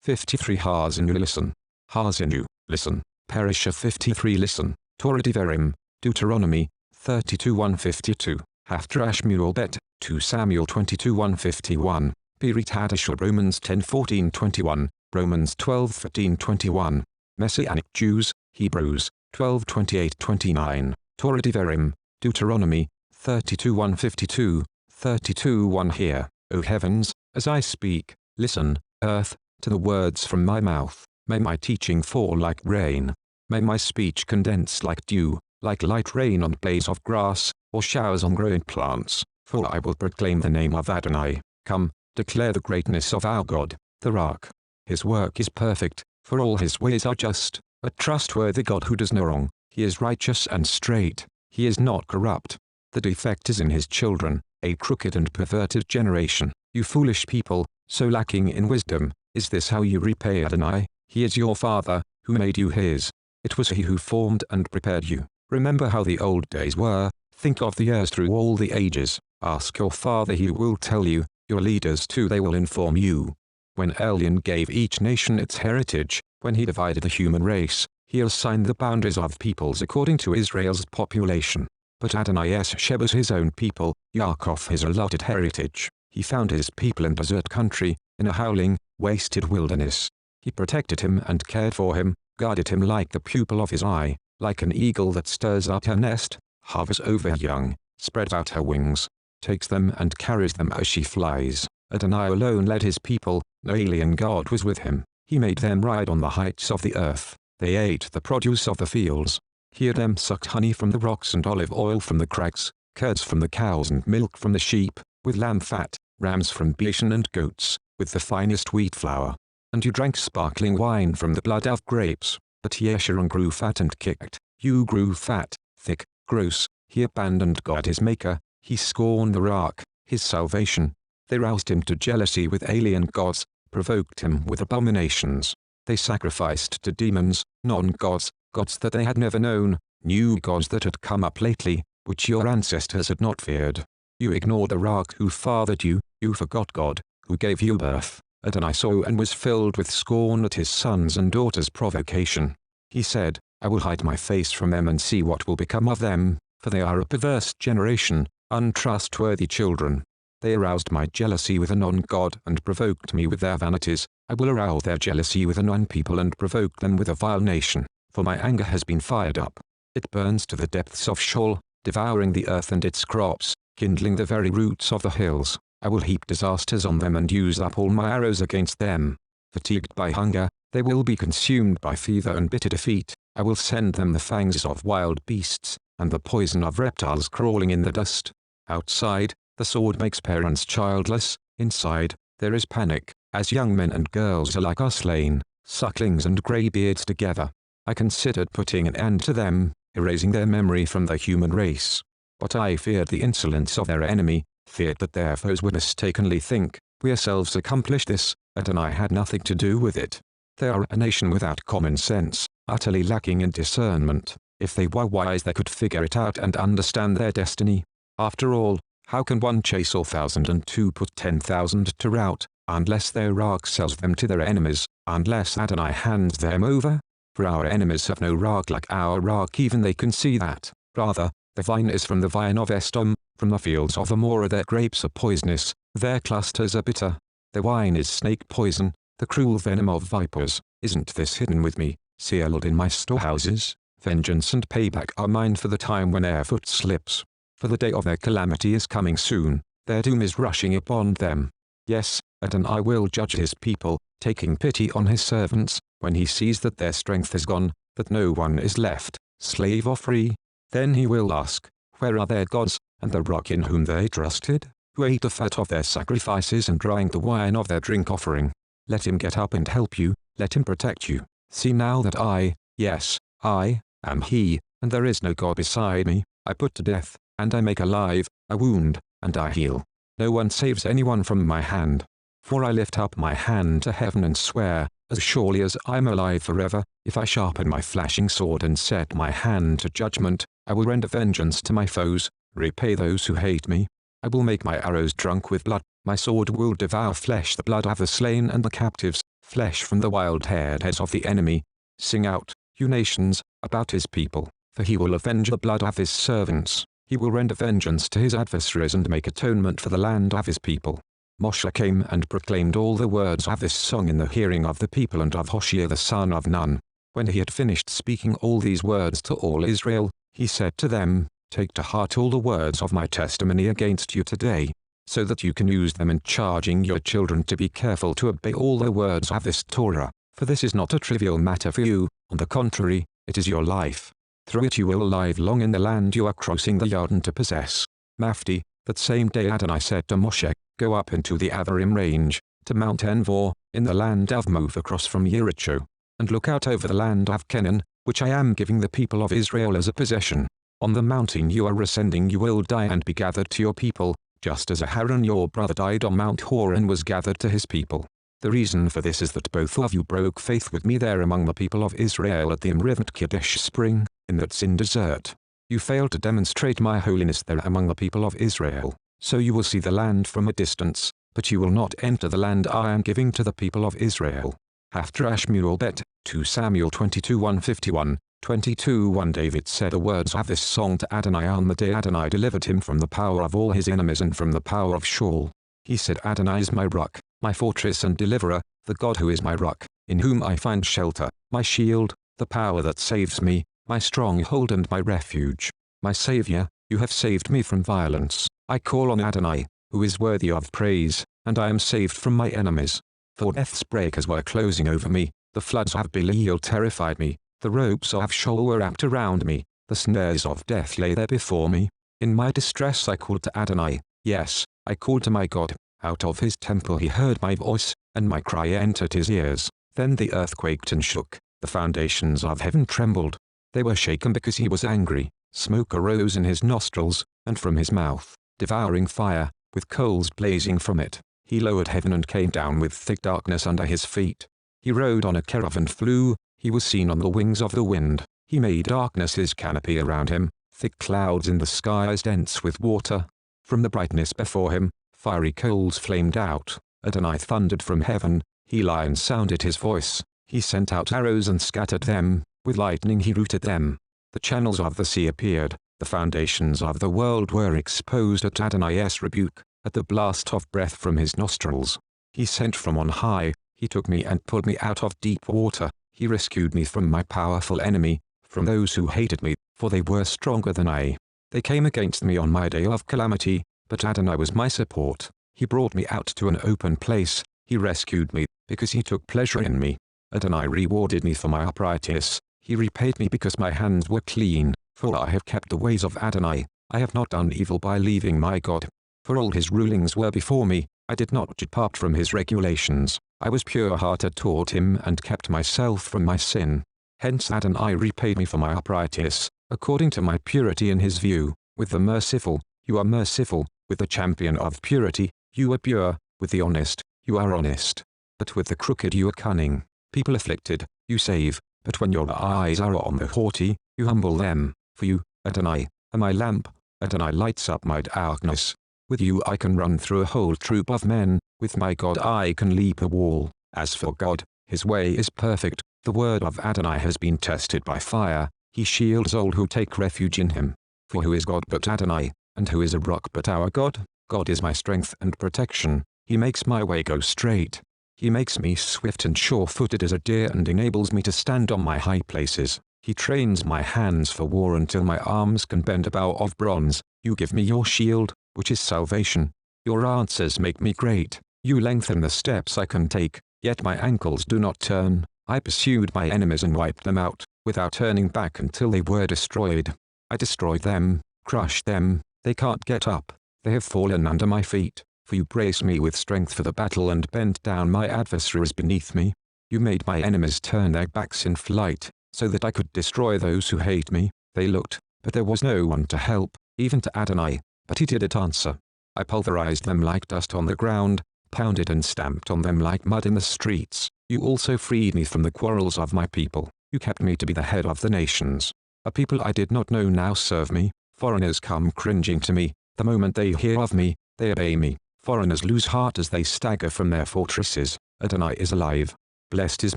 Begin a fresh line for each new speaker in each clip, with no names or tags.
53 Haazinu listen. Haazinu, listen. Parashah 53 listen. Torah Devarim, Deuteronomy, 32:152. Haftarah Shmuel Bet, 2 Samuel 22:151. Pirit Hadashah Romans 10:14-21, Romans 12:15-21. Messianic Jews, Hebrews, 12:28-29. Torah Devarim, Deuteronomy, 32:152, 32:1 Hear, O heavens, as I speak, listen, earth, to the words from my mouth. May my teaching fall like rain. May my speech condense like dew, like light rain on blades of grass, or showers on growing plants. For I will proclaim the name of Adonai. Come, declare the greatness of our God, the Rock. His work is perfect, for all his ways are just, a trustworthy God who does no wrong. He is righteous and straight. He is not corrupt. The defect is in his children, a crooked and perverted generation. You foolish people, so lacking in wisdom, is this how you repay Adonai? He is your Father, who made you his. It was he who formed and prepared you. Remember how the old days were. Think of the years through all the ages. Ask your father, he will tell you. Your leaders too, they will inform you. When Elion gave each nation its heritage, when he divided the human race, he assigned the boundaries of peoples according to Israel's population. But Adonai Shebas his own people, Yaakov his allotted heritage. He found his people in desert country, in a howling, wasted wilderness. He protected him and cared for him, guarded him like the pupil of his eye, like an eagle that stirs up her nest, hovers over her young, spreads out her wings, takes them and carries them as she flies. Adonai alone led his people, no alien god was with him. He made them ride on the heights of the earth. They ate the produce of the fields. He had them sucked honey from the rocks and olive oil from the crags, curds from the cows and milk from the sheep, with lamb fat, rams from Bashan and goats, with the finest wheat flour. And you drank sparkling wine from the blood of grapes. But Yeshurun grew fat and kicked. You grew fat, thick, gross. He abandoned God his maker. He scorned the rock, his salvation. They roused him to jealousy with alien gods, provoked him with abominations. They sacrificed to demons, non-gods, gods that they had never known, new gods that had come up lately, which your ancestors had not feared. You ignored the rock who fathered you. You forgot God, who gave you birth. Adonai saw and was filled with scorn at his sons' and daughters' provocation. He said, I will hide my face from them and see what will become of them, for they are a perverse generation, untrustworthy children. They aroused my jealousy with a non-God and provoked me with their vanities. I will arouse their jealousy with a non-people and provoke them with a vile nation, for my anger has been fired up. It burns to the depths of Sheol, devouring the earth and its crops, kindling the very roots of the hills. I will heap disasters on them and use up all my arrows against them. Fatigued by hunger, they will be consumed by fever and bitter defeat. I will send them the fangs of wild beasts, and the poison of reptiles crawling in the dust. Outside, the sword makes parents childless. Inside, there is panic, as young men and girls alike are slain, sucklings and greybeards together. I considered putting an end to them, erasing their memory from the human race. But I feared the insolence of their enemy, feared that their foes would mistakenly think, we ourselves accomplished this, Adonai had nothing to do with it. They are a nation without common sense, utterly lacking in discernment. If they were wise they could figure it out and understand their destiny. After all, how can one chase 1,000 and two put 10,000 to rout, unless their rock sells them to their enemies, unless Adonai hands them over? For our enemies have no rock like our rock, even they can see that. Rather, the vine is from the vine of Estom, from the fields of Amorah their grapes are poisonous, their clusters are bitter. The wine is snake poison, the cruel venom of vipers. Isn't this hidden with me, sealed in my storehouses? Vengeance and payback are mine for the time when their foot slips. For the day of their calamity is coming soon, their doom is rushing upon them. Yes, Adonai will judge his people, taking pity on his servants, when he sees that their strength is gone, that no one is left, slave or free. Then he will ask, where are their gods, and the rock in whom they trusted, who ate the fat of their sacrifices and drank the wine of their drink offering? Let him get up and help you, let him protect you. See now that I, yes, I, am he, and there is no God beside me. I put to death, and I make alive, I wound, and I heal. No one saves anyone from my hand. For I lift up my hand to heaven and swear, as surely as I am alive forever, if I sharpen my flashing sword and set my hand to judgment, I will render vengeance to my foes, repay those who hate me. I will make my arrows drunk with blood, my sword will devour flesh, the blood of the slain and the captives, flesh from the wild-haired heads of the enemy. Sing out, you nations, about his people, for he will avenge the blood of his servants. He will render vengeance to his adversaries and make atonement for the land of his people. Moshe came and proclaimed all the words of this song in the hearing of the people and of Hoshea the son of Nun. When he had finished speaking all these words to all Israel, he said to them, Take to heart all the words of my testimony against you today, so that you can use them in charging your children to be careful to obey all the words of this Torah, for this is not a trivial matter for you, on the contrary, it is your life. Through it you will live long in the land you are crossing the Jordan to possess. Mafti, that same day Adonai said to Moshe, Go up into the Avarim range, to Mount Envor, in the land of Move across from Jericho, and look out over the land of Canaan, which I am giving the people of Israel as a possession. On the mountain you are ascending you will die and be gathered to your people, just as Aharon your brother died on Mount Hor and was gathered to his people. The reason for this is that both of you broke faith with me there among the people of Israel at the Mrivot Kadesh spring, in that Sin desert. You failed to demonstrate my holiness there among the people of Israel, so you will see the land from a distance, but you will not enter the land I am giving to the people of Israel. Haftarah Shmuel Bet, 2 Samuel 22:151, 22:1 David said the words of this song to Adonai on the day Adonai delivered him from the power of all his enemies and from the power of Shaul. He said, Adonai is my rock, my fortress and deliverer, the God who is my rock, in whom I find shelter, my shield, the power that saves me, my stronghold and my refuge. My Savior, you have saved me from violence. I call on Adonai, who is worthy of praise, and I am saved from my enemies. For death's breakers were closing over me, the floods of Belial terrified me, the ropes of Sheol were wrapped around me, the snares of death lay there before me. In my distress I called to Adonai, yes, I called to my God. Out of his temple he heard my voice, and my cry entered his ears. Then the earth quaked and shook, the foundations of heaven trembled. They were shaken because he was angry. Smoke arose in his nostrils, and from his mouth, devouring fire, with coals blazing from it. He lowered heaven and came down with thick darkness under his feet. He rode on a cherub and flew, he was seen on the wings of the wind. He made darkness his canopy around him, thick clouds in the skies dense with water. From the brightness before him, fiery coals flamed out. Adonai thundered from heaven, Helion sounded his voice. He sent out arrows and scattered them, with lightning he routed them. The channels of the sea appeared, the foundations of the world were exposed at Adonai's rebuke, at the blast of breath from his nostrils. He sent from on high, he took me and pulled me out of deep water, he rescued me from my powerful enemy, from those who hated me, for they were stronger than I. They came against me on my day of calamity, but Adonai was my support. He brought me out to an open place, he rescued me, because he took pleasure in me. Adonai rewarded me for my uprightness, he repaid me because my hands were clean, for I have kept the ways of Adonai, I have not done evil by leaving my God. For all his rulings were before me, I did not depart from his regulations, I was pure-hearted toward him and kept myself from my sin. Hence Adonai repaid me for my uprightness, according to my purity in his view. With the merciful, you are merciful, with the champion of purity, you are pure, with the honest, you are honest. But with the crooked you are cunning. People afflicted, you save, but when your eyes are on the haughty, you humble them. For you, Adonai, are my lamp, Adonai lights up my darkness. With you I can run through a whole troop of men, with my God I can leap a wall. As for God, his way is perfect, the word of Adonai has been tested by fire, he shields all who take refuge in him. For who is God but Adonai, and who is a rock but our God? God is my strength and protection, he makes my way go straight. He makes me swift and sure-footed as a deer and enables me to stand on my high places. He trains my hands for war until my arms can bend a bow of bronze. You give me your shield, which is salvation. Your answers make me great. You lengthen the steps I can take, yet my ankles do not turn. I pursued my enemies and wiped them out, without turning back until they were destroyed. I destroyed them, crushed them, they can't get up, they have fallen under my feet. For you brace me with strength for the battle and bent down my adversaries beneath me. You made my enemies turn their backs in flight, so that I could destroy those who hate me. They looked, but there was no one to help, even to Adonai, but he didn't answer. I pulverized them like dust on the ground, pounded and stamped on them like mud in the streets. You also freed me from the quarrels of my people. You kept me to be the head of the nations. A people I did not know now serve me. Foreigners come cringing to me. The moment they hear of me, they obey me. Foreigners lose heart as they stagger from their fortresses. Adonai is alive. Blessed is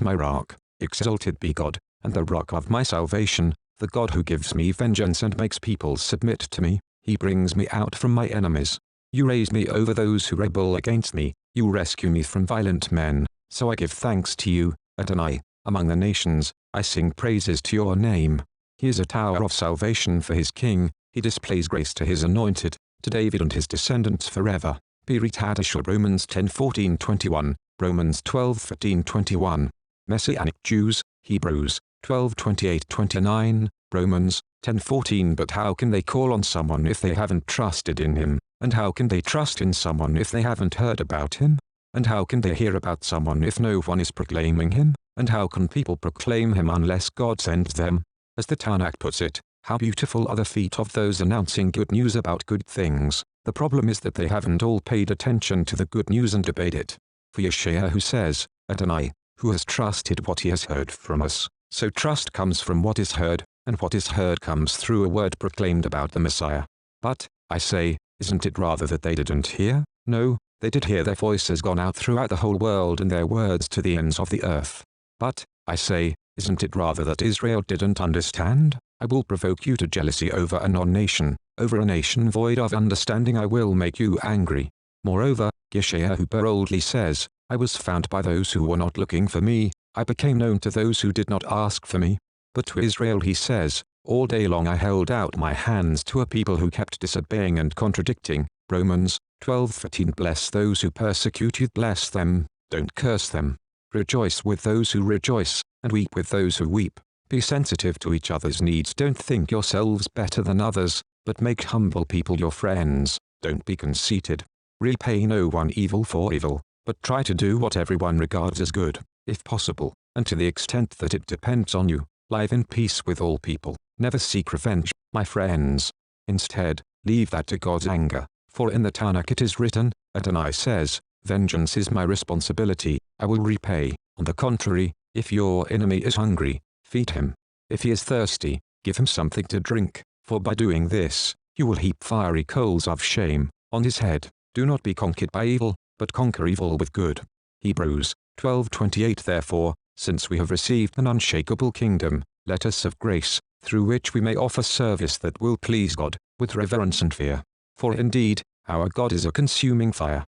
my rock, exalted be God, and the rock of my salvation, the God who gives me vengeance and makes people submit to me. He brings me out from my enemies. You raise me over those who rebel against me. You rescue me from violent men. So I give thanks to you, Adonai. Among the nations, I sing praises to your name. He is a tower of salvation for his king. He displays grace to his anointed, to David and his descendants forever. Berit Hadashah. Romans 10:14-21, Romans 12:15-21. Messianic Jews, Hebrews 12:28-29, Romans 10:14. But how can they call on someone if they haven't trusted in him? And how can they trust in someone if they haven't heard about him? And how can they hear about someone if no one is proclaiming him? And how can people proclaim him unless God sends them? As the Tanakh puts it, how beautiful are the feet of those announcing good news about good things. The problem is that they haven't all paid attention to the good news and obeyed it. For Yeshaya, who says, Adonai, who has trusted what he has heard from us. So trust comes from what is heard, and what is heard comes through a word proclaimed about the Messiah. But, I say, isn't it rather that they didn't hear? No, they did hear. Their voice has gone out throughout the whole world and their words to the ends of the earth. But, I say, isn't it rather that Israel didn't understand? I will provoke you to jealousy over a non-nation, over a nation void of understanding I will make you angry. Moreover, Yeshaya who boldly says, I was found by those who were not looking for me, I became known to those who did not ask for me. But to Israel he says, all day long I held out my hands to a people who kept disobeying and contradicting. Romans 12:14. Bless those who persecute you, bless them, don't curse them. Rejoice with those who rejoice, and weep with those who weep. Be sensitive to each other's needs. Don't think yourselves better than others, but make humble people your friends. Don't be conceited. Repay no one evil for evil, but try to do what everyone regards as good, if possible, and to the extent that it depends on you, live in peace with all people. Never seek revenge, my friends. Instead, leave that to God's anger, for in the Tanakh it is written, Adonai says, vengeance is my responsibility, I will repay. On the contrary, if your enemy is hungry, feed him. If he is thirsty, give him something to drink, for by doing this, you will heap fiery coals of shame on his head. Do not be conquered by evil, but conquer evil with good. Hebrews 12:28. Therefore, since we have received an unshakable kingdom, let us have grace, through which we may offer service that will please God, with reverence and fear. For indeed, our God is a consuming fire.